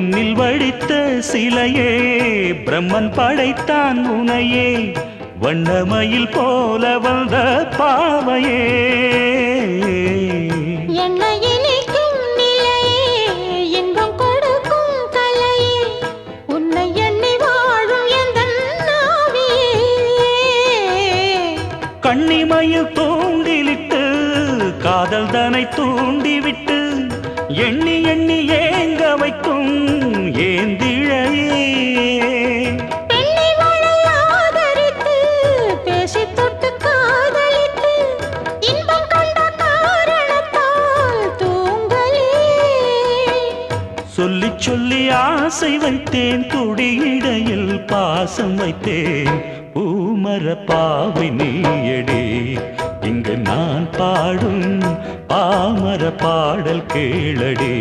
பொன்னில் வடித்த சிலையே பிரம்மன் படைத்தான் உனையே வண்ணமயில் போல வந்த பாவையே என்னை இனிக்கும் நிலையே இன்பம் கொடுக்கும் கலையே உன்னை எண்ணி வாழும் எந்தன் நாவியே கண்ணிமயில் தூண்டிலிட்டு காதல் தனை தூண்டிவிட்டு எண்ணி எண்ணி ஏங்க வைக்கும் ஏந்திழையே பெண்ணை மழை ஆதரித்து பேசி தொட்டு காதலித்து இன்பம் கண்ட காரணத்தால் தூங்கலே சொல்லி சொல்லி ஆசை வைத்தேன் துடியிடையில் பாசம் வைத்தேன் பூமர பாவை நீயடி இங்கு நான் பாடும் பாமர பாடல் கேளடி